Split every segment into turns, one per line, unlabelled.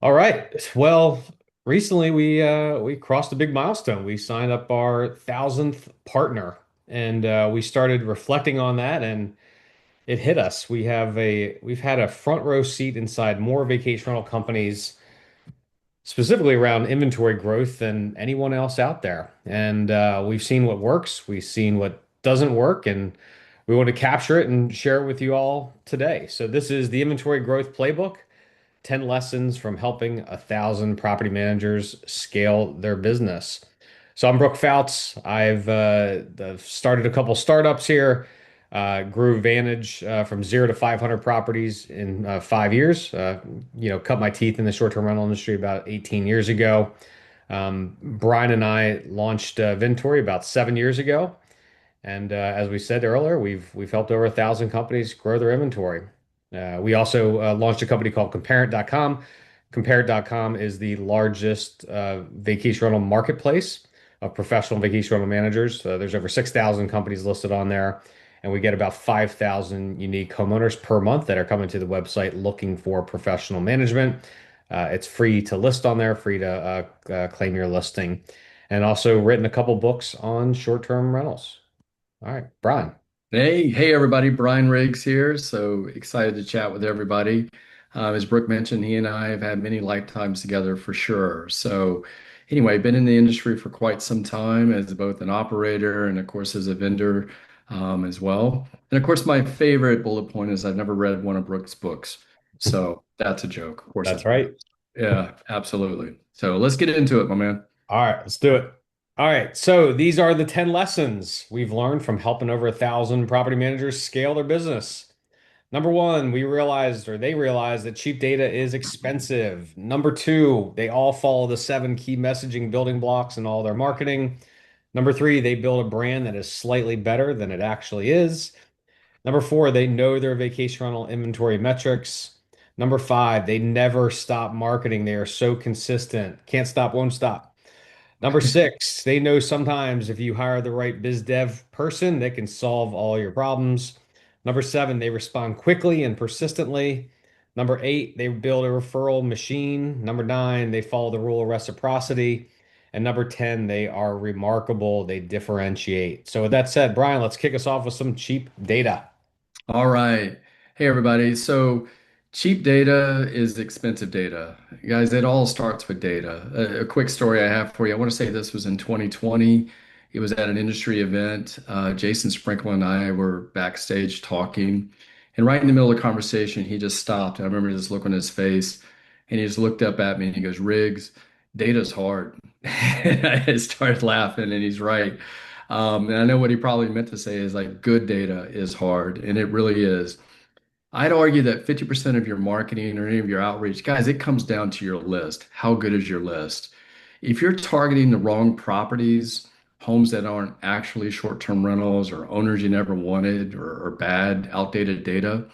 All right. Well, recently we crossed a big milestone. We signed up our thousandth partner, and we started reflecting on that, and it hit us. We've had a front row seat inside more vacation rental companies, specifically around inventory growth than anyone else out there. And we've seen what works, we've seen what doesn't work, and we want to capture it and share it with you all today. So this is the Inventory Growth Playbook. 10 lessons from helping 1,000 property managers scale their business. So I'm Brooke Fouts. I've started a couple startups here, grew Vantage from 0 to 500 properties in 5 years. Cut my teeth in the short-term rental industry about 18 years ago. Brian and I launched Vintory about 7 years ago. And as we said earlier, we've helped over 1,000 companies grow their inventory. We also launched a company called Compareit.com. Compareit.com is the largest vacation rental marketplace of professional vacation rental managers. There's over 6,000 companies listed on there, and we get about 5,000 unique homeowners per month that are coming to the website looking for professional management. It's free to list on there, free to claim your listing, and also written a couple books on short-term rentals. All right, Brian.
Hey, everybody. Brian Riggs here. So excited to chat with everybody. As Brooke mentioned, he and I have had many lifetimes together for sure. So, anyway, been in the industry for quite some time as both an operator and, of course, as a vendor as well. And, of course, my favorite bullet point is I've never read one of Brooke's books. So, that's a joke. Of course,
That's
it's
right.
yeah, absolutely. So, let's get into it, my man.
All right, let's do it. All right, so these are the 10 lessons we've learned from helping over 1,000 property managers scale their business. Number one, they realized that cheap data is expensive. Number two, they all follow the seven key messaging building blocks in all their marketing. Number three, they build a brand that is slightly better than it actually is. Number four, they know their vacation rental inventory metrics. Number five, they never stop marketing. They are so consistent. Can't stop, won't stop. Number six, they know sometimes if you hire the right biz dev person, they can solve all your problems. Number seven, they respond quickly and persistently. Number eight, they build a referral machine. Number nine, they follow the rule of reciprocity. And number 10, they are remarkable. They differentiate. So, with that said, Brian, let's kick us off with some cheap data.
All right. Hey, everybody. So, cheap data is expensive data. Guys, it all starts with data. A quick story I have for you. I want to say this was in 2020. It was at an industry event. Jason Sprinkle and I were backstage talking. And right in the middle of the conversation, he just stopped. I remember this look on his face. And he just looked up at me and he goes, Riggs, data's hard. And I started laughing, and he's right. And I know what he probably meant to say is like good data is hard, and it really is. I'd argue that 50% of your marketing or any of your outreach, guys, it comes down to your list. How good is your list? If you're targeting the wrong properties, homes that aren't actually short-term rentals or owners you never wanted or bad, outdated data,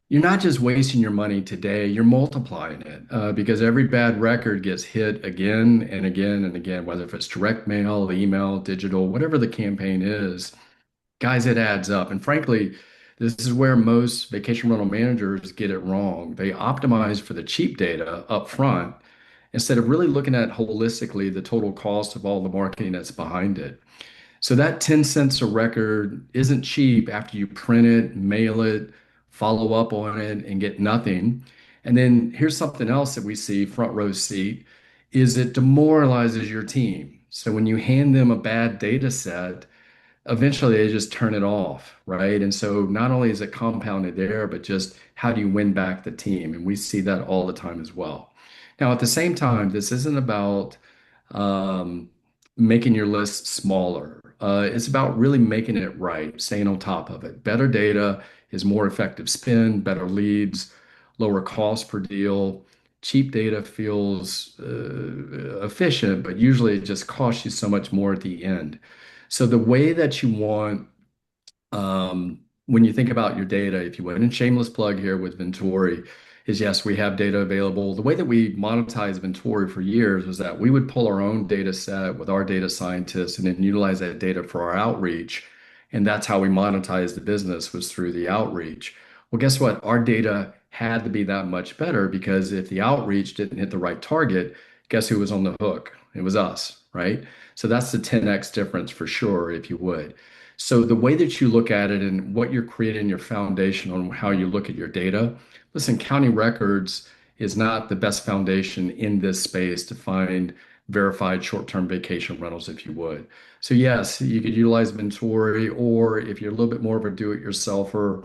you're not just wasting your money today, you're multiplying it because every bad record gets hit again and again and again, whether if it's direct mail, email, digital, whatever the campaign is. Guys, it adds up. And frankly, this is where most vacation rental managers get it wrong. They optimize for the cheap data up front instead of really looking at holistically the total cost of all the marketing that's behind it. So that 10 cents a record isn't cheap after you print it, mail it, follow up on it, and get nothing. And then here's something else that we see front row seat is it demoralizes your team. So when you hand them a bad data set, eventually they just turn it off, right? And so not only is it compounded there, but just how do you win back the team? And we see that all the time as well. Now, at the same time, this isn't about um, making your list smaller. It's about really making it right, staying on top of it. Better data is more effective spend, better leads, lower cost per deal. Cheap data feels efficient, but usually it just costs you so much more at the end. So the way that you want, when you think about your data, if you would, and shameless plug here with Ventori, is yes, we have data available. The way that we monetize Ventori for years was that we would pull our own data set with our data scientists and then utilize that data for our outreach. And that's how we monetize the business was through the outreach. Well, guess what? Our data had to be that much better because if the outreach didn't hit the right target, guess who was on the hook? It was us, right? So that's the 10x difference for sure, if you would. So the way that you look at it and what you're creating your foundation on how you look at your data, listen, county records is not the best foundation in this space to find verified short-term vacation rentals, if you would. So yes, you could utilize Mentori, or if you're a little bit more of a do-it-yourselfer,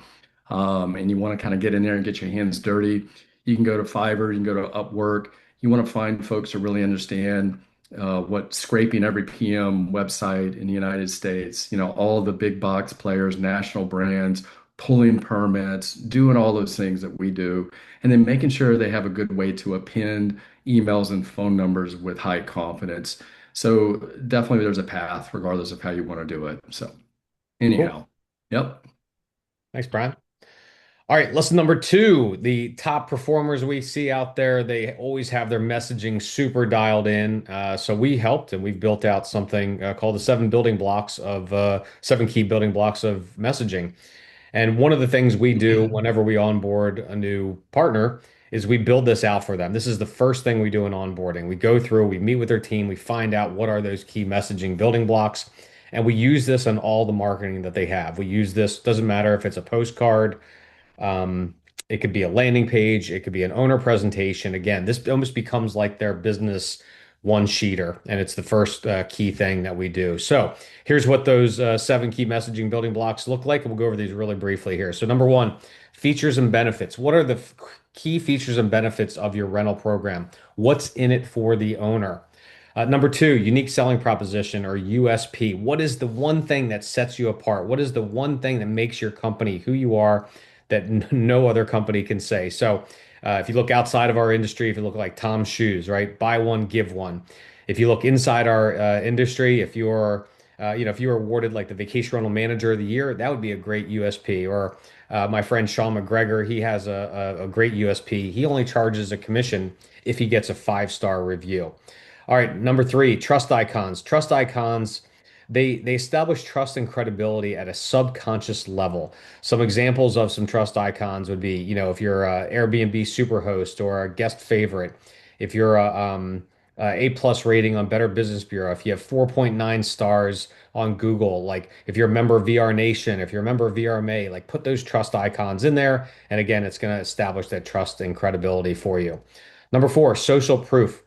and you want to kind of get in there and get your hands dirty, you can go to Fiverr, you can go to Upwork. You want to find folks who really understand what scraping every PM website in the United States, all the big box players, national brands, pulling permits, doing all those things that we do, and then making sure they have a good way to append emails and phone numbers with high confidence. So definitely there's a path regardless of how you want to do it. So
Cool.
anyhow, yep.
Thanks, Brian. All right, lesson number two, the top performers we see out there, they always have their messaging super dialed in. So we helped and we've built out something called the seven key building blocks of messaging. And one of the things we do whenever we onboard a new partner is we build this out for them. This is the first thing we do in onboarding. We go through, we meet with their team, we find out what are those key messaging building blocks, and we use this on all the marketing that they have. We use this, doesn't matter if it's a postcard, um, it could be a landing page, it could be an owner presentation. Again, this almost becomes like their business one sheeter, and it's the first key thing that we do. So here's what those seven key messaging building blocks look like, and we'll go over these really briefly here. So number one, features and benefits. What are the key features and benefits of your rental program? What's in it for the owner? Number two, unique selling proposition or USP. What is the one thing that sets you apart? What is the one thing that makes your company who you are that no other company can say? So, if you look outside of our industry, if you look like Tom's Shoes, right? Buy one, give one. If you look inside our industry, if you were awarded like the Vacation Rental Manager of the Year, that would be a great USP. Or my friend Sean McGregor, he has a great USP. He only charges a commission if he gets a 5-star review. All right, number three, trust icons. Trust icons, they establish trust and credibility at a subconscious level. Some examples of some trust icons would be, if you're a Airbnb superhost or a guest favorite, if you're a plus rating on Better Business Bureau, if you have 4.9 stars on Google, like if you're a member of VR Nation, if you're a member of VRMA, like put those trust icons in there. And again, it's going to establish that trust and credibility for you. Number four, social proof.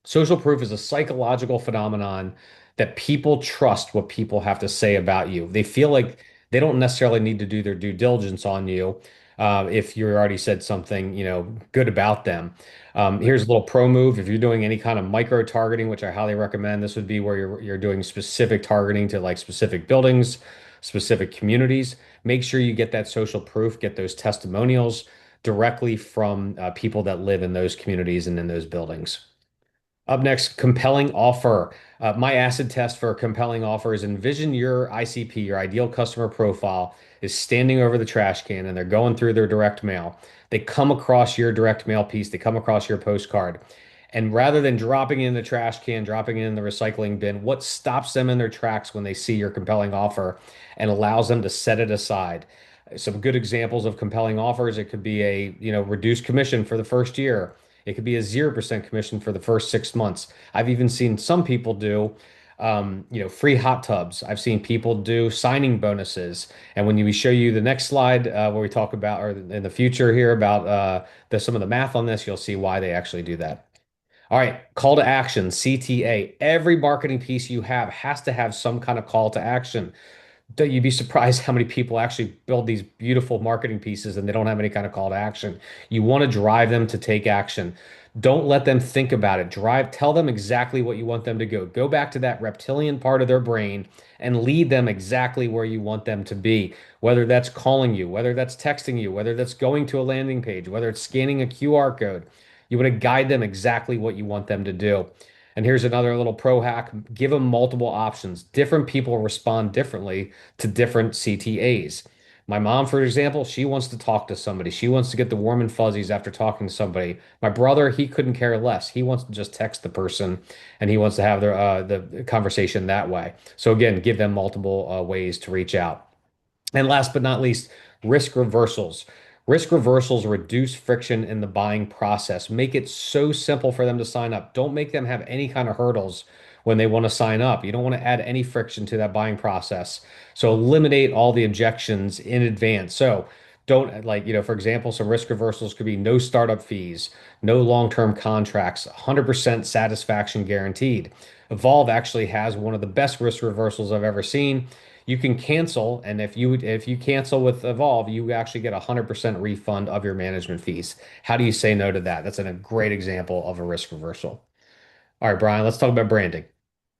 Social proof is a psychological phenomenon that people trust what people have to say about you. They feel like they don't necessarily need to do their due diligence on you if you already said something, good about them. Here's a little pro move. If you're doing any kind of micro targeting, which I highly recommend, this would be where you're doing specific targeting to like specific buildings, specific communities. Make sure you get that social proof, get those testimonials directly from people that live in those communities and in those buildings. Up next, compelling offer. My acid test for a compelling offer is envision your ICP, your ideal customer profile, is standing over the trash can and they're going through their direct mail. They come across your direct mail piece, they come across your postcard. And rather than dropping it in the trash can, dropping it in the recycling bin, what stops them in their tracks when they see your compelling offer and allows them to set it aside? Some good examples of compelling offers. It could be a, reduced commission for the first year. It could be a 0% commission for the first 6 months. I've even seen some people do, free hot tubs. I've seen people do signing bonuses. And when we show you the next slide, where we talk about, or in the future here about some of the math on this, you'll see why they actually do that. All right, call to action, CTA. Every marketing piece you have has to have some kind of call to action. You'd be surprised how many people actually build these beautiful marketing pieces and they don't have any kind of call to action. You want to drive them to take action. Don't let them think about it. Tell them exactly what you want them to go. Go back to that reptilian part of their brain and lead them exactly where you want them to be. Whether that's calling you, whether that's texting you, whether that's going to a landing page, whether it's scanning a QR code. You want to guide them exactly what you want them to do. And here's another little pro hack. Give them multiple options. Different people respond differently to different CTAs. My mom, for example, she wants to talk to somebody. She wants to get the warm and fuzzies after talking to somebody. My brother, he couldn't care less. He wants to just text the person and he wants to have the conversation that way. So again, give them multiple ways to reach out. And last but not least, risk reversals. Risk reversals reduce friction in the buying process. Make it so simple for them to sign up. Don't make them have any kind of hurdles when they want to sign up. You don't want to add any friction to that buying process. So eliminate all the objections in advance. So don't like, for example, some risk reversals could be no startup fees, no long-term contracts, 100% satisfaction guaranteed. Evolve actually has one of the best risk reversals I've ever seen. You can cancel, and if you cancel with Evolve, you actually get a 100% refund of your management fees. How do you say no to that? That's a great example of a risk reversal. All right, Brian, let's talk about branding.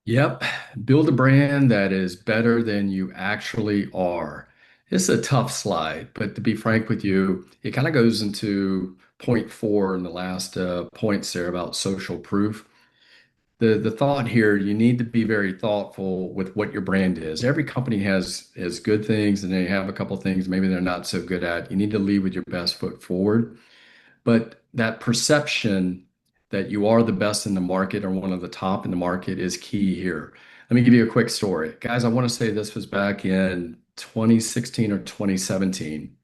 Yep. Build a brand that is better than you actually are. It's a tough slide, but to be frank with you, it kind of goes into point four in the last points there about social proof. The thought here, you need to be very thoughtful with what your brand is. Every company has good things and they have a couple things maybe they're not so good at. You need to lead with your best foot forward. But that perception that you are the best in the market or one of the top in the market is key here. Let me give you a quick story. Guys, I want to say this was back in 2016 or 2017.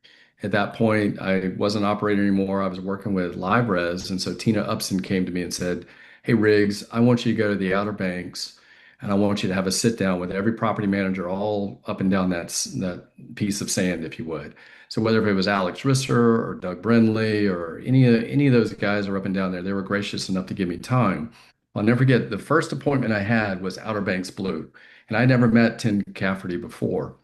At that point, I wasn't operating anymore. I was working with LiveRes. And so Tina Upson came to me and said, "Hey, Riggs, I want you to go to the Outer Banks and I want you to have a sit down with every property manager all up and down that piece of sand, if you would." So whether it was Alex Risser or Doug Brindley or any of those guys are up and down there, they were gracious enough to give me time. I'll never forget the first appointment I had was Outer Banks Blue, and I never met Tim Cafferty before.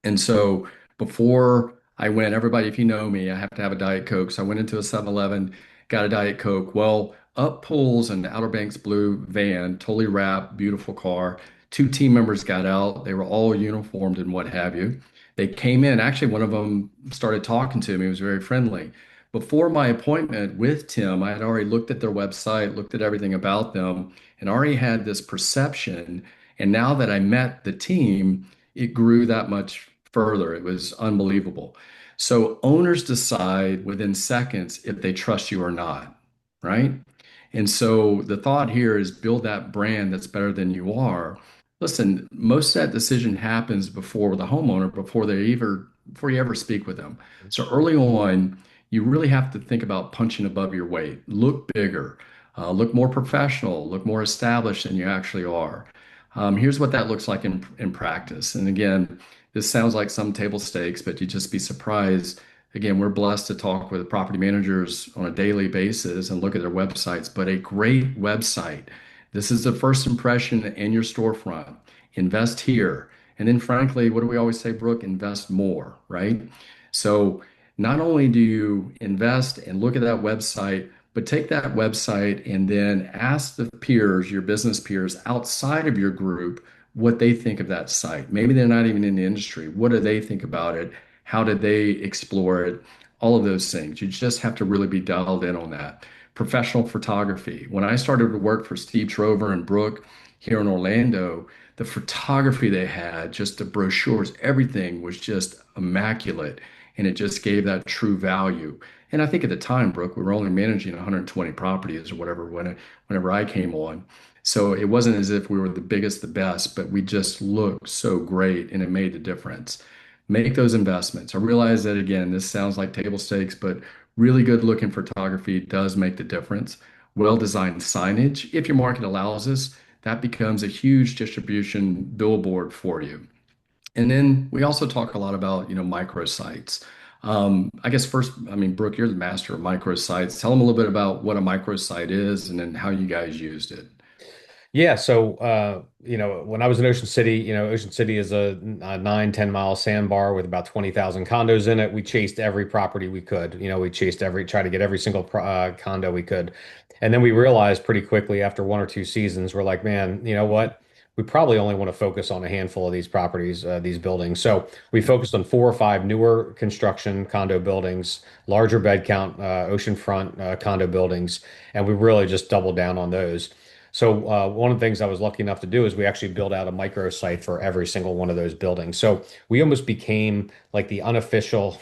And so before I went, everybody, if you know me, I have to have a Diet Coke. So I went into a 7-Eleven, got a Diet Coke. Well, up pulls an Outer Banks Blue van, totally wrapped, beautiful car. Two team members got out. They were all uniformed and what have you. They came in. Actually, one of them started talking to me. He was very friendly. Before my appointment with Tim, I had already looked at their website, looked at everything about them, and already had this perception. And now that I met the team, it grew that much further. It was unbelievable. So owners decide within seconds if they trust you or not, right? And so the thought here is build that brand that's better than you are. Listen, most of that decision happens before the homeowner, before you ever speak with them. So early on, you really have to think about punching above your weight. Look bigger, look more professional, look more established than you actually are. Here's what that looks like in practice. And again, this sounds like some table stakes, but you'd just be surprised. Again, we're blessed to talk with property managers on a daily basis and look at their websites, but a great website. This is the first impression in your storefront. Invest here. And then, frankly, what do we always say, Brooke? Invest more, right? So, not only do you invest and look at that website, but take that website and then ask the peers, your business peers outside of your group, what they think of that site. Maybe they're not even in the industry. What do they think about it? How did they explore it? All of those things. You just have to really be dialed in on that. Professional photography. When I started to work for Steve Trover and Brooke here in Orlando, the photography they had, just the brochures, everything was just immaculate. And it just gave that true value. And I think at the time, Brooke, we were only managing 120 properties or whatever whenever I came on. So it wasn't as if we were the biggest, the best, but we just looked so great and it made the difference. Make those investments. I realize that again, this sounds like table stakes, but really good looking photography does make the difference. Well designed signage, if your market allows us, that becomes a huge distribution billboard for you. And then we also talk a lot about, microsites. I guess first, I mean, Brooke, you're the master of microsites. Tell them a little bit about what a microsite is and then how you guys used it.
Yeah, so when I was in Ocean City, Ocean City is a 9, 10 mile sandbar with about 20,000 condos in it. We chased every property we could. We chased try to get every single condo we could. And then we realized pretty quickly after 1 or 2 seasons, we're like, man, you know what? We probably only want to focus on a handful of these properties, these buildings. So we focused on 4 or 5 newer construction condo buildings, larger bed count, oceanfront condo buildings, and we really just doubled down on those. So one of the things I was lucky enough to do is we actually built out a microsite for every single one of those buildings. So we almost became like the unofficial,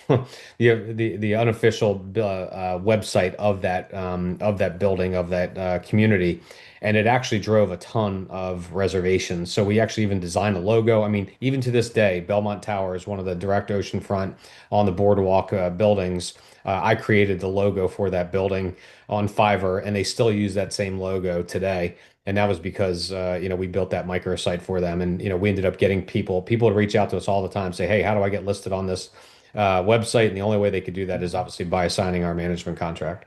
the unofficial website of that building of that community, and it actually drove a ton of reservations. So we actually even designed a logo. I mean, even to this day, Belmont Tower is one of the direct oceanfront on the boardwalk buildings. I created the logo for that building on Fiverr, and they still use that same logo today. And that was because we built that microsite for them, and we ended up getting people to reach out to us all the time, say, "Hey, how do I get listed on this website?" And the only way they could do that is obviously by signing our management contract.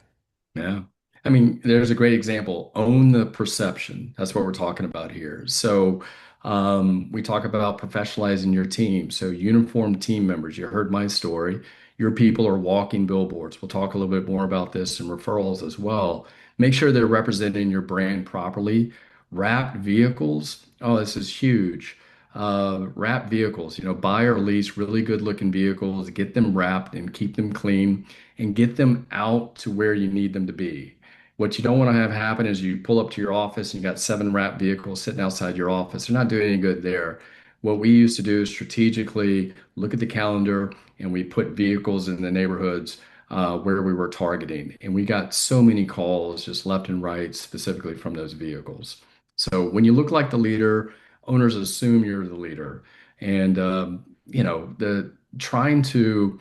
Yeah. I mean, there's a great example. Own the perception. That's what we're talking about here. So, we talk about professionalizing your team. So, uniformed team members, you heard my story. Your people are walking billboards. We'll talk a little bit more about this and referrals as well. Make sure they're representing your brand properly. Wrapped vehicles. Oh, this is huge. Wrapped vehicles, buy or lease really good looking vehicles, get them wrapped and keep them clean and get them out to where you need them to be. What you don't want to have happen is you pull up to your office and you got seven wrapped vehicles sitting outside your office. They're not doing any good there. What we used to do is strategically look at the calendar and we put vehicles in the neighborhoods where we were targeting. And we got so many calls just left and right, specifically from those vehicles. So when you look like the leader, owners assume you're the leader. And, the trying to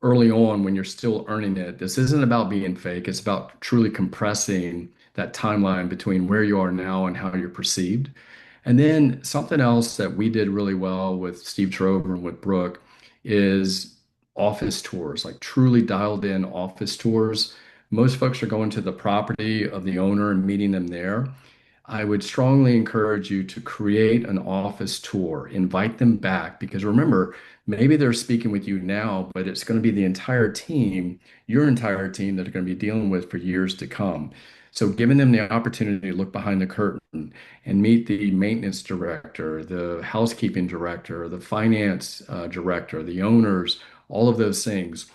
early on when you're still earning it. This isn't about being fake. It's about truly compressing that timeline between where you are now and how you're perceived. And then something else that we did really well with Steve Trover and with Brooke is office tours, like truly dialed in office tours. Most folks are going to the property of the owner and meeting them there. I would strongly encourage you to create an office tour, invite them back, because remember, maybe they're speaking with you now, but it's going to be the entire team, your entire team that are going to be dealing with for years to come. So giving them the opportunity to look behind the curtain and meet the maintenance director, the housekeeping director, the finance director, the owners, all of those things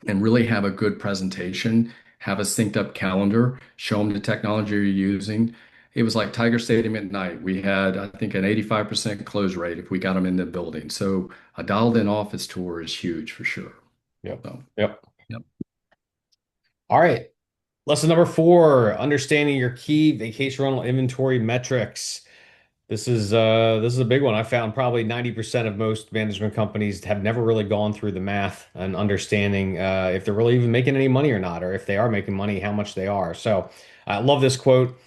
and really have a good presentation, have a synced up calendar, show them the technology you're using. It was like Tiger Stadium at night. We had, I think, an 85% close rate if we got them in the building. So a dialed in office tour is huge for sure.
Yep.
So,
Yep.
yep.
All right. Lesson number four, understanding your key vacation rental inventory metrics. This is a big one. I found probably 90% of most management companies have never really gone through the math and understanding if they're really even making any money or not, or if they are making money, how much they are. So I love this quote.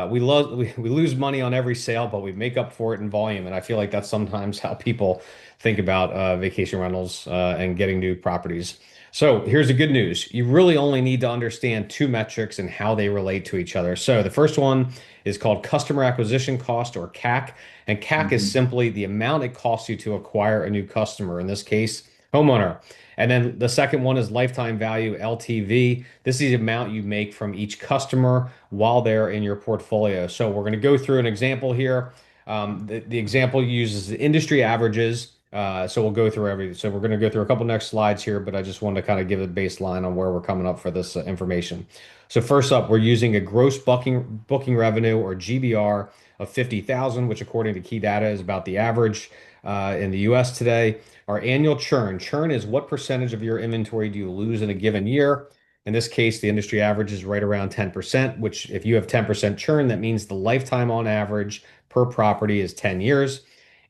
We lose money on every sale, but we make up for it in volume. And I feel like that's sometimes how people think about vacation rentals and getting new properties. So here's the good news. You really only need to understand two metrics and how they relate to each other. So the first one is called customer acquisition cost or CAC. And CAC is
Mhm.
simply the amount it costs you to acquire a new customer, in this case, homeowner. And then the second one is lifetime value, LTV. This is the amount you make from each customer while they're in your portfolio. So we're going to go through an example here. The example uses the industry averages. So we'll go through everything. So we're going to go through a couple next slides here, but I just wanted to kind of give a baseline on where we're coming up for this information. So first up, we're using a gross booking revenue or GBR of 50,000, which according to key data is about the average in the US today. Our annual churn. Churn is what percentage of your inventory do you lose in a given year? In this case, the industry average is right around 10%, which if you have 10% churn, that means the lifetime on average per property is 10 years.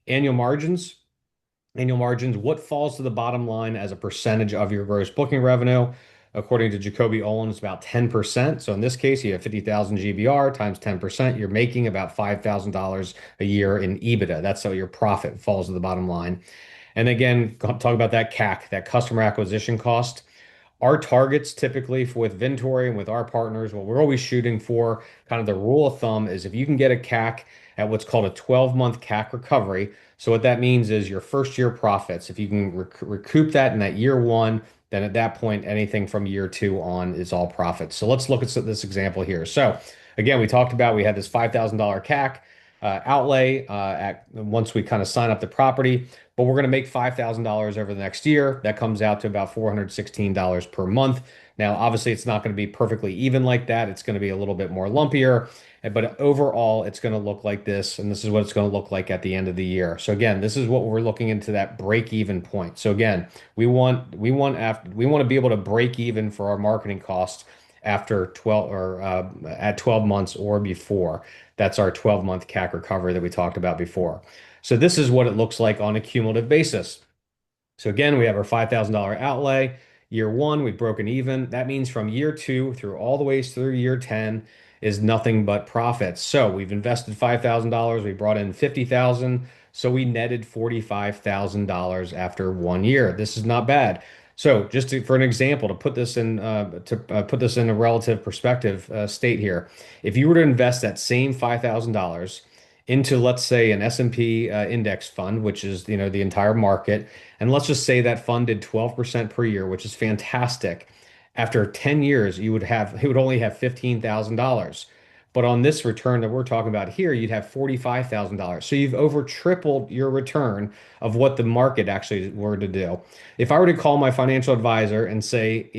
Annual margins. Annual margins, what falls to the bottom line as a percentage of your gross booking revenue? According to Jacoby Olin, it's about 10%. So in this case, you have 50,000 GBR times 10%. You're making about $5,000 a year in EBITDA. That's how your profit falls to the bottom line. And again, talk about that CAC, that customer acquisition cost. Our targets typically with Vintory and with our partners, what we're always shooting for, kind of the rule of thumb is if you can get a CAC at what's called a 12-month CAC recovery. So what that means is your first year profits. If you can recoup that in that year one, then at that point, anything from year two on is all profits. So let's look at this example here. So again, we talked about we had this $5,000 CAC outlay at once we kind of sign up the property. but we're going to make $5,000 over the next year. That comes out to about $416 per month. Now, obviously, it's not going to be perfectly even like that. It's going to be a little bit more lumpier, but overall, it's going to look like this, and this is what it's going to look like at the end of the year. So again, this is what we're looking into that break even point. So again, we want to be able to break even for our marketing costs after 12 or at 12 months or before. That's our 12-month CAC recovery that we talked about before. So this is what it looks like on a cumulative basis. So again, we have our $5,000 outlay. Year one, we've broken even. That means from year two through all the way through year 10 is nothing but profits. So we've invested $5,000, we brought in 50,000, so we netted $45,000 after 1 year. This is not bad. So for an example, to put this in a relative perspective state here, if you were to invest that same $5,000 into, let's say, an S&P index fund, which is, the entire market, and let's just say that fund did 12% per year, which is fantastic. After 10 years, it would only have $15,000. But on this return that we're talking about here, you'd have $45,000. So you've over tripled your return of what the market actually were to do. If I were to call my financial advisor and say,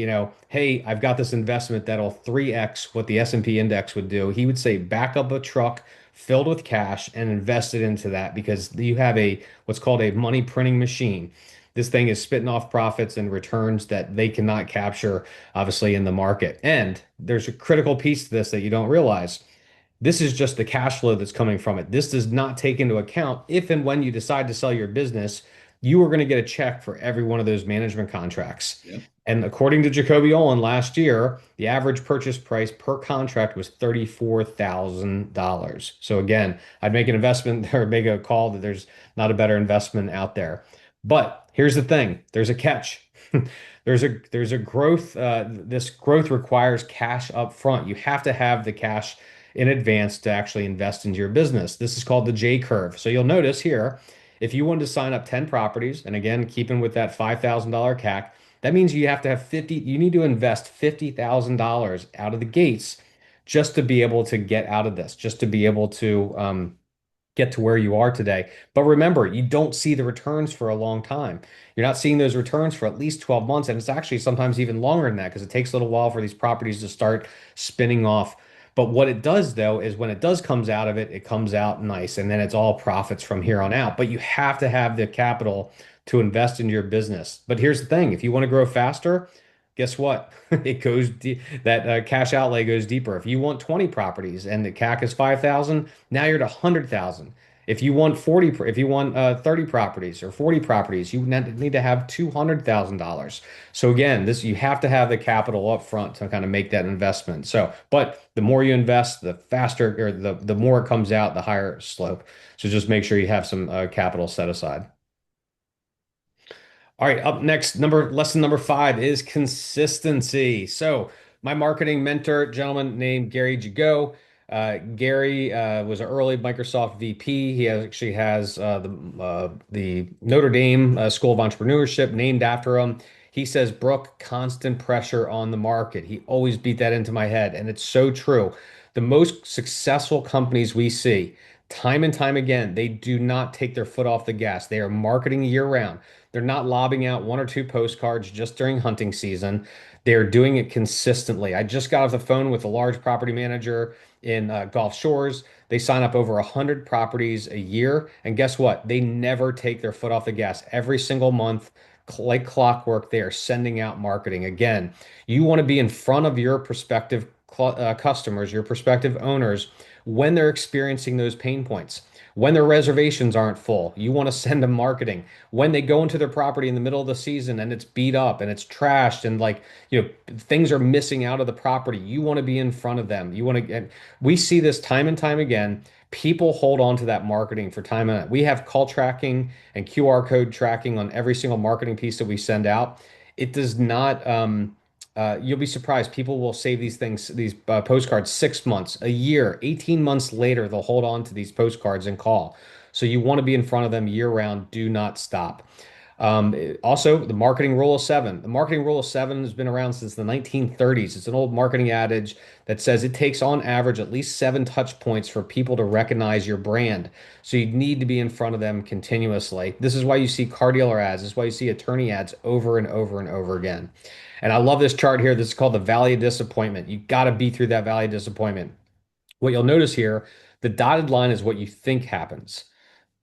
hey, I've got this investment that'll 3x what the S&P index would do, he would say, back up a truck filled with cash and invest it into that, because you have what's called a money printing machine. This thing is spitting off profits and returns that they cannot capture, obviously, in the market. And there's a critical piece to this that you don't realize. This is just the cash flow that's coming from it. This does not take into account if and when you decide to sell your business, you are going to get a check for every one of those management contracts.
Yep.
And according to Jacoby Olin last year, the average purchase price per contract was $34,000. So again, I'd make an investment or make a call that there's not a better investment out there. But here's the thing, there's a catch. There's a growth. This growth requires cash up front. You have to have the cash in advance to actually invest into your business. This is called the J curve. So you'll notice here, if you wanted to sign up 10 properties, and again, keeping with that $5,000 CAC, that means you need to invest $50,000 out of the gates just to be able to get out of this, just to be able to get to where you are today. But remember, you don't see the returns for a long time. You're not seeing those returns for at least 12 months. And it's actually sometimes even longer than that, because it takes a little while for these properties to start spinning off. But what it does, though, is when it does comes out of it, it comes out nice. And then it's all profits from here on out. But you have to have the capital to invest in your business. But here's the thing, if you want to grow faster, guess what? That cash outlay goes deeper. If you want 20 properties and the CAC is 5,000, now you're at 100,000. If you want 30 properties or 40 properties, you need to have $200,000. So again, you have to have the capital up front to kind of make that investment. So, but the more you invest, the faster, or the more it comes out, the higher slope. So just make sure you have some capital set aside. All right, up next, lesson number 5 is consistency. So, my marketing mentor, gentleman named Gary Jago. Gary was an early Microsoft VP. He actually has the Notre Dame School of Entrepreneurship named after him. He says, Brooke, constant pressure on the market. He always beat that into my head, and it's so true. The most successful companies we see, time and time again, they do not take their foot off the gas. They are marketing year round. They're not lobbing out one or two postcards just during hunting season. They're doing it consistently. I just got off the phone with a large property manager in Gulf Shores. They sign up over 100 properties a year. And guess what? They never take their foot off the gas. Every single month, like clockwork, they are sending out marketing. Again, you want to be in front of your prospective customers, your prospective owners, when they're experiencing those pain points. When their reservations aren't full, you want to send them marketing. When they go into their property in the middle of the season and it's beat up and it's trashed and things are missing out of the property, you want to be in front of them. We see this time and time again. People hold on to that marketing for time and we have call tracking and QR code tracking on every single marketing piece that we send out. It does not, you'll be surprised. People will save these postcards 6 months, a year, 18 months later, they'll hold on to these postcards and call. So you want to be in front of them year round. Do not stop. Also, the marketing rule of seven. The marketing rule of seven has been around since the 1930s. It's an old marketing adage that says it takes on average at least seven touch points for people to recognize your brand. So you need to be in front of them continuously. This is why you see car dealer ads. This is why you see attorney ads over and over and over again. And I love this chart here. This is called the Valley of Disappointment. You got to be through that Valley of Disappointment. What you'll notice here, the dotted line is what you think happens.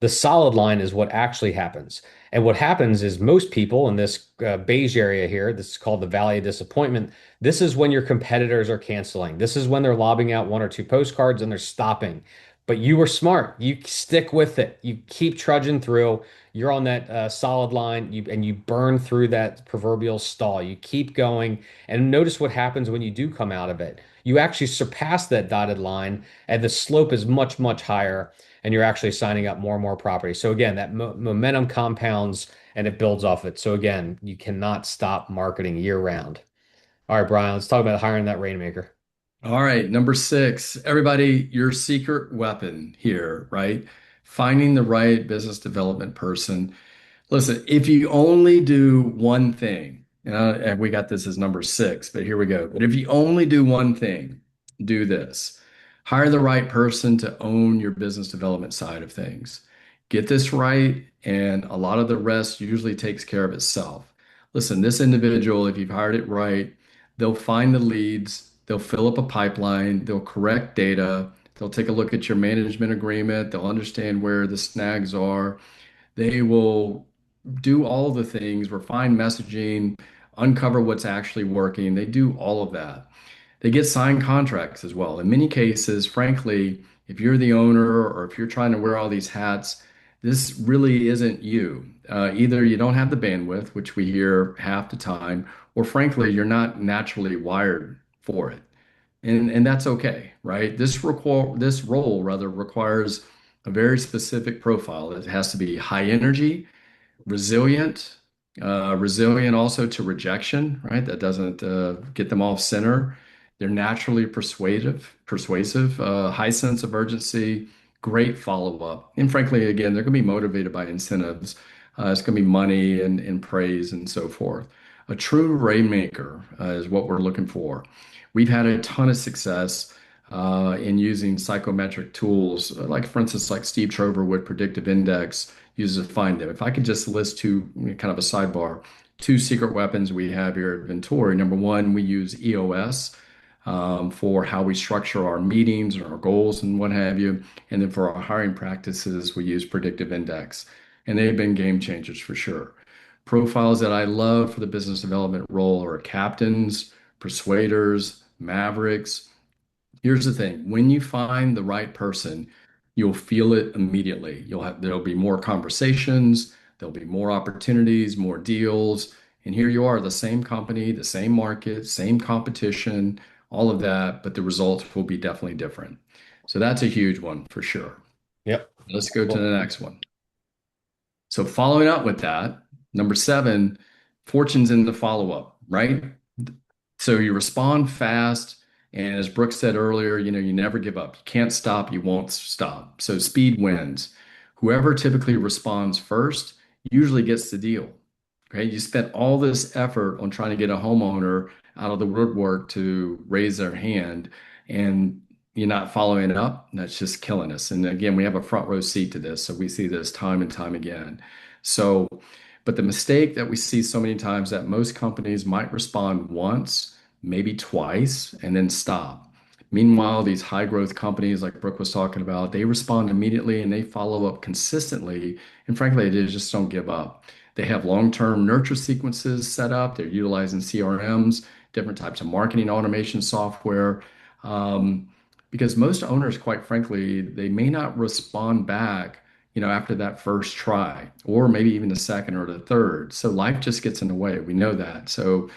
The solid line is what actually happens. And what happens is most people in this beige area here, this is called the Valley of Disappointment. This is when your competitors are canceling. This is when they're lobbing out one or two postcards and they're stopping. But you were smart. You stick with it. You keep trudging through. You're on that solid line, and you burn through that proverbial stall. You keep going, and notice what happens when you do come out of it. You actually surpass that dotted line, and the slope is much, much higher and you're actually signing up more and more property. So again, that momentum compounds and it builds off it. So again, you cannot stop marketing year round. All right, Brian, let's talk about hiring that rainmaker.
All right, number six, everybody, your secret weapon here, right? Finding the right business development person. Listen, if you only do one thing, and we got this as number six, but here we go. But if you only do one thing, do this. Hire the right person to own your business development side of things. Get this right, and a lot of the rest usually takes care of itself. Listen, this individual, if you've hired it right, they'll find the leads, they'll fill up a pipeline, they'll correct data, they'll take a look at your management agreement, they'll understand where the snags are. They will do all the things, refine messaging, uncover what's actually working. They do all of that. They get signed contracts as well. In many cases, frankly, if you're the owner or if you're trying to wear all these hats, this really isn't you. Either you don't have the bandwidth, which we hear half the time, or frankly, you're not naturally wired for it. And that's okay, right? This role rather requires a very specific profile. It has to be high energy, resilient, resilient also to rejection, right? That doesn't get them off center. They're naturally persuasive, high sense of urgency, great follow-up. And frankly, again, they're going to be motivated by incentives. It's going to be money and praise and so forth. A true rainmaker is what we're looking for. We've had a ton of success in using psychometric tools, like for instance, like Steve Trover with Predictive Index uses to find them. If I could just list two, kind of a sidebar, two secret weapons we have here at Ventori. Number one, we use EOS for how we structure our meetings and our goals and what have you. And then for our hiring practices, we use Predictive Index. And they've been game changers for sure. Profiles that I love for the business development role are captains, persuaders, mavericks. Here's the thing, when you find the right person, you'll feel it immediately. There'll be more conversations, there'll be more opportunities, more deals. And here you are, the same company, the same market, same competition, all of that, but the results will be definitely different. So that's a huge one for sure.
Yep.
Let's go to
Well,
the next one. So following up with that, number seven, fortune's in the follow-up, right? So you respond fast. And as Brooks said earlier, you never give up. You can't stop, you won't stop. So speed wins. Whoever typically responds first usually gets the deal. Okay. You spent all this effort on trying to get a homeowner out of the woodwork to raise their hand, and you're not following it up. That's just killing us. And again, we have a front row seat to this. So we see this time and time again. So, but the mistake that we see so many times that most companies might respond once, maybe twice, and then stop. Meanwhile, these high growth companies like Brooke was talking about, they respond immediately and they follow up consistently. And frankly, they just don't give up. They have long-term nurture sequences set up. They're utilizing CRMs, different types of marketing automation software. Because most owners, quite frankly, they may not respond back, after that first try, or maybe even the second or the third. So life just gets in the way. We know that. So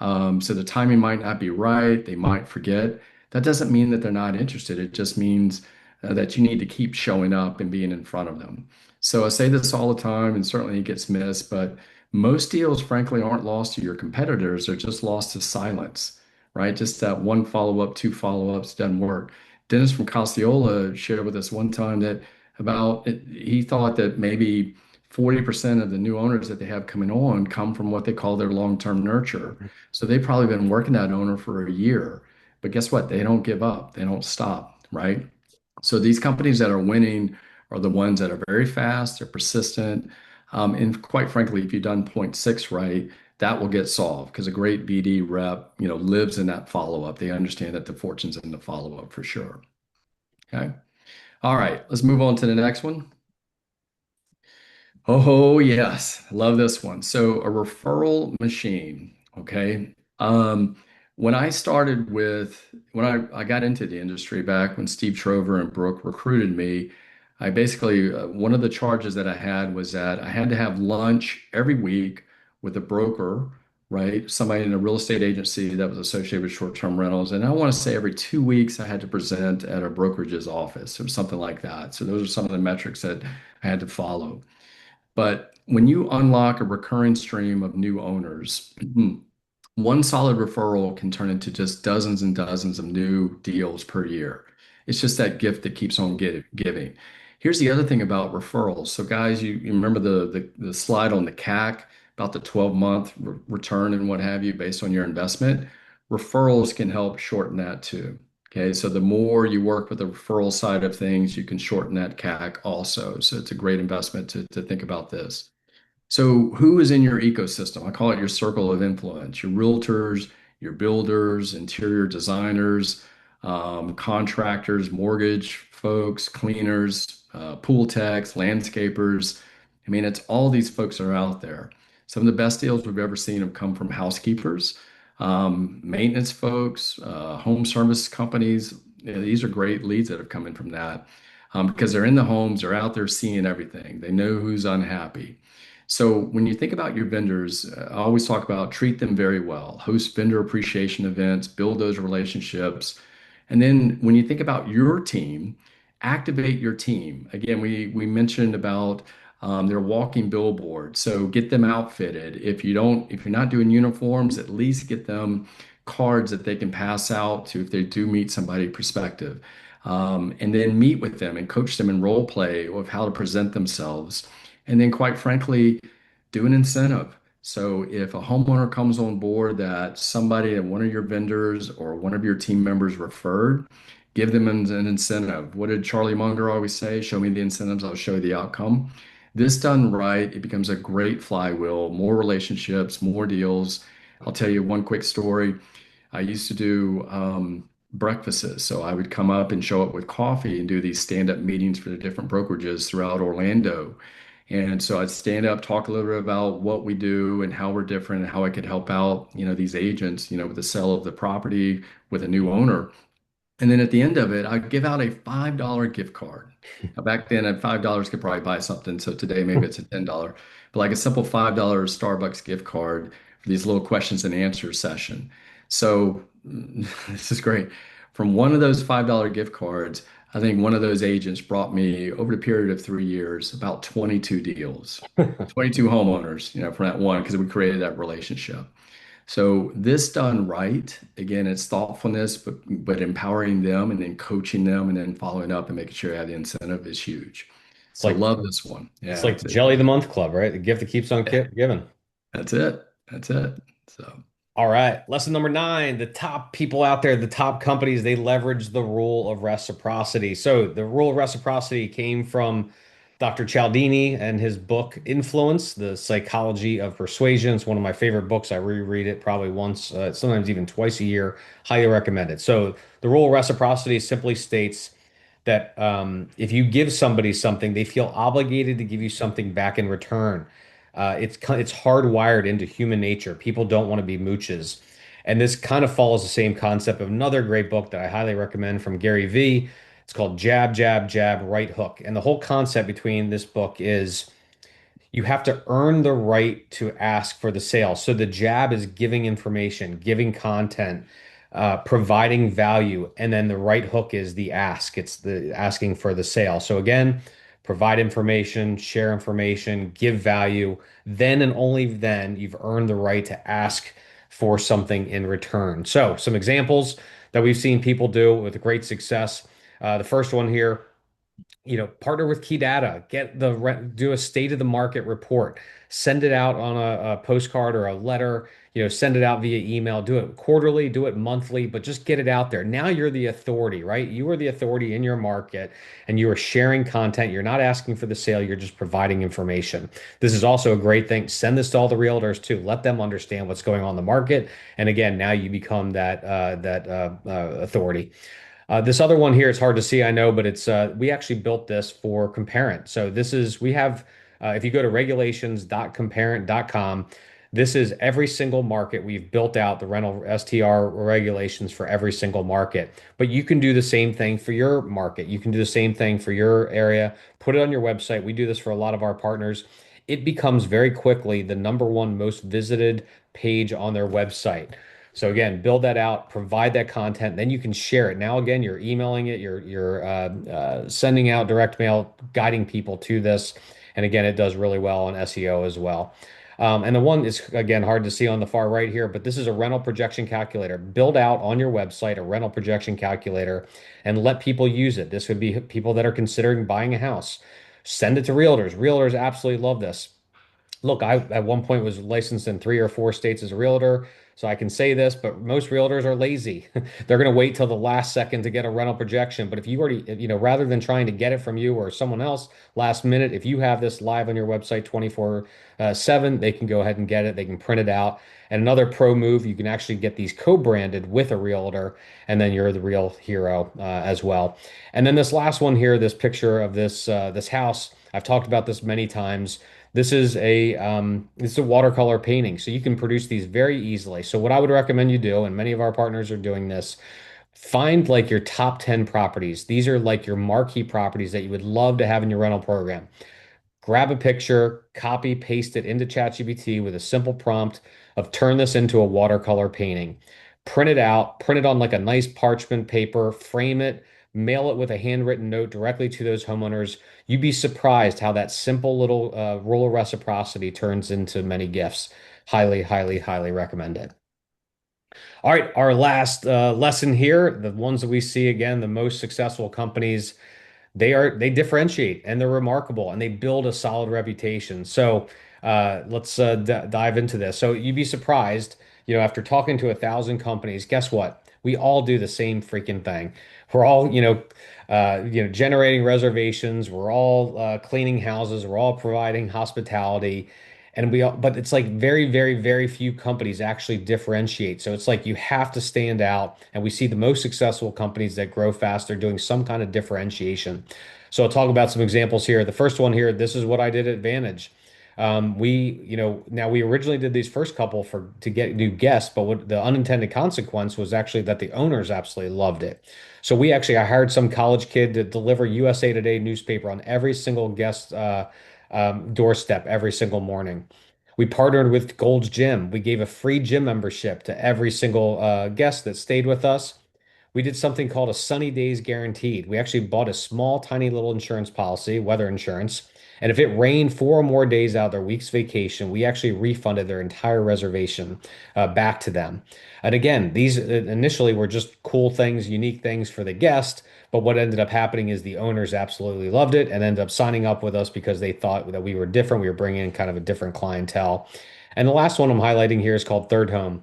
the timing might not be right. They might forget. That doesn't mean that they're not interested. It just means that you need to keep showing up and being in front of them. So I say this all the time, and certainly it gets missed, but most deals, frankly, aren't lost to your competitors. They're just lost to silence, right? Just that one follow-up, two follow-ups doesn't work. Dennis from Cassiola shared with us one time that he thought that maybe 40% of the new owners that they have coming on come from what they call their long-term nurture.
Mhm.
So they've probably been working that owner for a year. But guess what? They don't give up. They don't stop, right? So these companies that are winning are the ones that are very fast, they're persistent. And quite frankly, if you've done point six right, that will get solved because a great BD rep, lives in that follow-up. They understand that the fortune's in the follow-up for sure. Okay. All right, let's move on to the next one. Oh, yes. Love this one. So, a referral machine. Okay. When I started when I got into the industry back when Steve Trover and Brooke recruited me, I basically, one of the charges that I had was that I had to have lunch every week with a broker, right? Somebody in a real estate agency that was associated with short-term rentals. And I want to say every 2 weeks I had to present at a brokerage's office or something like that. So, those are some of the metrics that I had to follow. But when you unlock a recurring stream of new owners, one solid referral can turn into just dozens and dozens of new deals per year. It's just that gift that keeps on giving. Here's the other thing about referrals. So, guys, you remember the slide on the CAC about the 12-month return and what have you based on your investment? Referrals can help shorten that too. Okay, so the more you work with the referral side of things, you can shorten that CAC also. So it's a great investment to think about this. So, who is in your ecosystem? I call it your circle of influence, your realtors, your builders, interior designers, contractors, mortgage folks, cleaners, pool techs, landscapers. I mean, it's all these folks are out there. Some of the best deals we've ever seen have come from housekeepers, maintenance folks, home service companies. These are great leads that have come in from that because they're in the homes, they're out there seeing everything. They know who's unhappy. So when you think about your vendors, I always talk about treat them very well, host vendor appreciation events, build those relationships. And then when you think about your team, activate your team. Again, we mentioned about their walking billboard. So get them outfitted. If you're not doing uniforms, at least get them cards that they can pass out to if they do meet somebody prospective. And then meet with them and coach them in role play of how to present themselves. And then, quite frankly, do an incentive. So, if a homeowner comes on board that somebody at one of your vendors or one of your team members referred, give them an incentive. What did Charlie Munger always say? Show me the incentives, I'll show you the outcome. This done right, it becomes a great flywheel, more relationships, more deals. I'll tell you one quick story. I used to do breakfasts. So I would come up and show up with coffee and do these stand-up meetings for the different brokerages throughout Orlando. And so I'd stand up, talk a little bit about what we do and how we're different and how I could help out, these agents, with the sale of the property with a new owner. And then at the end of it, I'd give out a $5 gift card. Now, back then, at $5 could probably buy something. So today, maybe it's a $10, but like a simple $5 Starbucks gift card for these little questions and answers session. So this is great. From one of those $5 gift cards, I think one of those agents brought me over the period of 3 years about 22 deals, 22 homeowners, from that one because we created that relationship. So this done right, again, it's thoughtfulness, but empowering them and then coaching them and then following up and making sure you have the incentive is huge.
It's
So
like
love this one.
it's
Yeah,
like the Jelly of the Month Club, right? The gift that keeps on giving.
that's it. That's it. So
All right. Lesson number nine, the top people out there, the top companies, they leverage the rule of reciprocity. So the rule of reciprocity came from Dr. Cialdini and his book Influence, The Psychology of Persuasion. It's one of my favorite books. I reread it probably once, sometimes even twice a year. Highly recommend it. So the rule of reciprocity simply states that if you give somebody something, they feel obligated to give you something back in return. It's hardwired into human nature. People don't want to be mooches. And this kind of follows the same concept of another great book that I highly recommend from Gary Vee. It's called Jab, Jab, Jab, Right Hook. And the whole concept between this book is you have to earn the right to ask for the sale. So the jab is giving information, giving content, providing value, and then the right hook is the ask. It's the asking for the sale. So again, provide information, share information, give value. Then and only then you've earned the right to ask for something in return. So some examples that we've seen people do with great success. The first one here. partner with Key Data, do a state of the market report, send it out on a postcard or a letter, send it out via email, do it quarterly, do it monthly, but just get it out there. Now you're the authority, right? You are the authority in your market and you are sharing content. You're not asking for the sale, you're just providing information. This is also a great thing. Send this to all the realtors too. Let them understand what's going on in the market. And again, now you become that authority. This other one here, it's hard to see, I know, but it's we actually built this for Comparent. So we have if you go to regulations.comparent.com, this is every single market. We've built out the rental STR regulations for every single market. But you can do the same thing for your market. You can do the same thing for your area. Put it on your website. We do this for a lot of our partners. It becomes very quickly the number one most visited page on their website. So again, build that out, provide that content, then you can share it. Now again, you're emailing it, you're sending out direct mail, guiding people to this, and again, it does really well on SEO as well. And the one is again hard to see on the far right here, but this is a rental projection calculator. Build out on your website a rental projection calculator and let people use it. This would be people that are considering buying a house. Send it to realtors. Realtors absolutely love this. Look, I at one point was licensed in 3 or 4 states as a realtor, so I can say this, but most realtors are lazy. They're going to wait till the last second to get a rental projection. But if you already, rather than trying to get it from you or someone else last minute, if you have this live on your website 24/7, they can go ahead and get it. They can print it out. And another pro move, you can actually get these co-branded with a realtor, and then you're the real hero as well. And then this last one here, this picture of this house, I've talked about this many times. This is a watercolor painting, so you can produce these very easily. So what I would recommend you do, and many of our partners are doing this, find like your top 10 properties. These are like your marquee properties that you would love to have in your rental program. Grab a picture, copy, paste it into ChatGPT with a simple prompt of turn this into a watercolor painting. Print it out, print it on like a nice parchment paper, frame it, mail it with a handwritten note directly to those homeowners. You'd be surprised how that simple little rule of reciprocity turns into many gifts. Highly, highly, highly recommend it. All right, our last lesson here, the ones that we see again, the most successful companies they differentiate and they're remarkable and they build a solid reputation. So let's dive into this. So you'd be surprised, after talking to 1,000 companies, guess what? We all do the same freaking thing. We're all, generating reservations. We're all cleaning houses. We're all providing hospitality. But it's like very, very, very few companies actually differentiate. So it's like you have to stand out. And we see the most successful companies that grow fast are doing some kind of differentiation. So I'll talk about some examples here. The first one here, this is what I did at Vantage. Now we originally did these first couple to get new guests, but what the unintended consequence was actually that the owners absolutely loved it. So I hired some college kid to deliver USA Today newspaper on every single guest doorstep every single morning. We partnered with Gold's Gym. We gave a free gym membership to every single guest that stayed with us. We did something called a Sunny Days Guaranteed. We actually bought a small, tiny little insurance policy, weather insurance. And if it rained 4 or more days out of their week's vacation, we actually refunded their entire reservation back to them. And again, these initially were just cool things, unique things for the guest. But what ended up happening is the owners absolutely loved it and ended up signing up with us because they thought that we were different. We were bringing in kind of a different clientele. And the last one I'm highlighting here is called Third Home.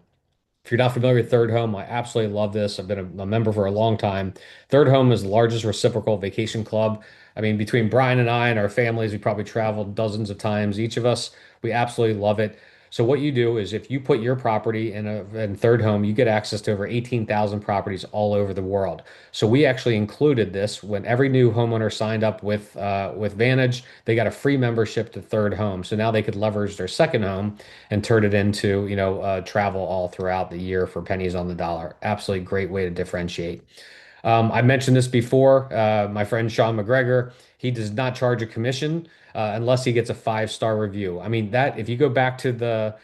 If you're not familiar with Third Home, I absolutely love this. I've been a member for a long time. Third Home is the largest reciprocal vacation club. I mean, between Brian and I and our families, we probably traveled dozens of times, each of us. We absolutely love it. So what you do is if you put your property in Third Home, you get access to over 18,000 properties all over the world. So we actually included this when every new homeowner signed up with Vantage, they got a free membership to Third Home. So now they could leverage their second home and turn it into, travel all throughout the year for pennies on the dollar. Absolutely great way to differentiate. I mentioned this before. My friend Sean McGregor, he does not charge a commission unless he gets a 5-star review. I mean, that if you go back to the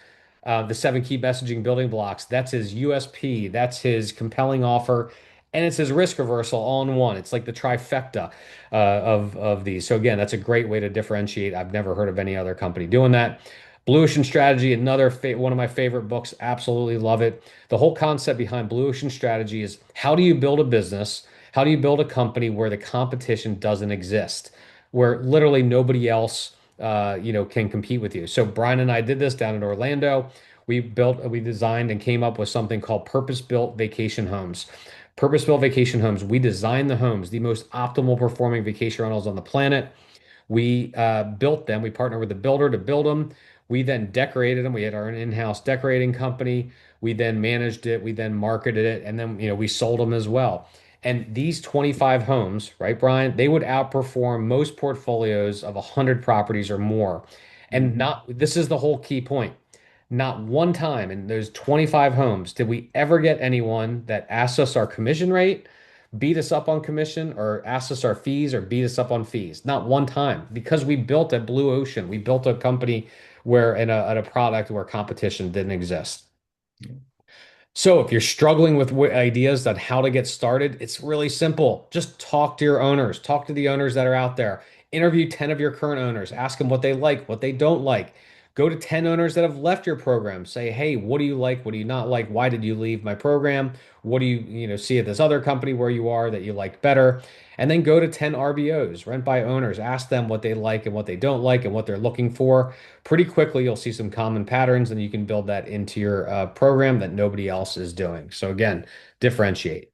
7 key messaging building blocks, that's his USP, that's his compelling offer, and it's his risk reversal all in one. It's like the trifecta of these. So again, that's a great way to differentiate. I've never heard of any other company doing that. Blue Ocean Strategy, another one of my favorite books. Absolutely love it. The whole concept behind Blue Ocean Strategy is how do you build a business How do you build a company where the competition doesn't exist, where literally nobody else, can compete with you? So Brian and I did this down in Orlando. We designed and came up with something called purpose-built vacation homes. Purpose-built vacation homes. We designed the homes, the most optimal performing vacation rentals on the planet. We built them. We partnered with a builder to build them. We then decorated them. We had our own in-house decorating company. We then managed it. We then marketed it, and then we sold them as well. And these 25 homes, right, Brian, they would outperform most portfolios of 100 properties or more. And
Mhm.
not this is the whole key point. Not one time in those 25 homes did we ever get anyone that asked us our commission rate, beat us up on commission, or asked us our fees, or beat us up on fees. Not one time, because we built a blue ocean. We built a company where in a product where competition didn't exist. So if you're struggling with ideas on how to get started, it's really simple. Just talk to your owners, talk to the owners that are out there. Interview 10 of your current owners, ask them what they like, what they don't like. Go to 10 owners that have left your program. Say, "Hey, what do you like? What do you not like? Why did you leave my program? What do you see at this other company where you are that you like better?" And then go to 10 RBOs, rent by owners, ask them what they like and what they don't like and what they're looking for. Pretty quickly, you'll see some common patterns, and you can build that into your program that nobody else is doing. So again, differentiate.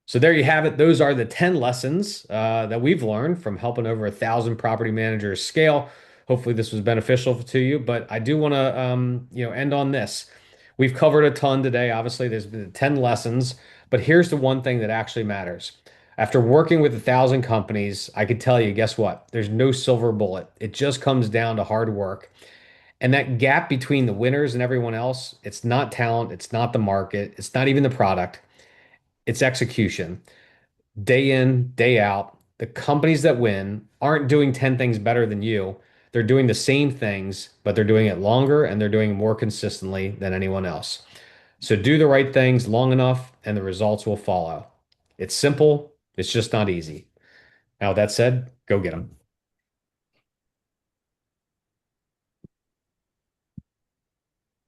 So there you have it. Those are the 10 lessons that we've learned from helping over 1,000 property managers scale. Hopefully this was beneficial to you, but I do want to end on this. We've covered a ton today. Obviously, there's been 10 lessons, but here's the one thing that actually matters. After working with 1,000 companies, I could tell you, guess what? There's no silver bullet. It just comes down to hard work. And that gap between the winners and everyone else, it's not talent, it's not the market, it's not even the product, it's execution. Day in, day out, the companies that win aren't doing 10 things better than you. They're doing the same things, but they're doing it longer and they're doing it more consistently than anyone else. So do the right things long enough and the results will follow. It's simple, it's just not easy. Now, that said, go get them.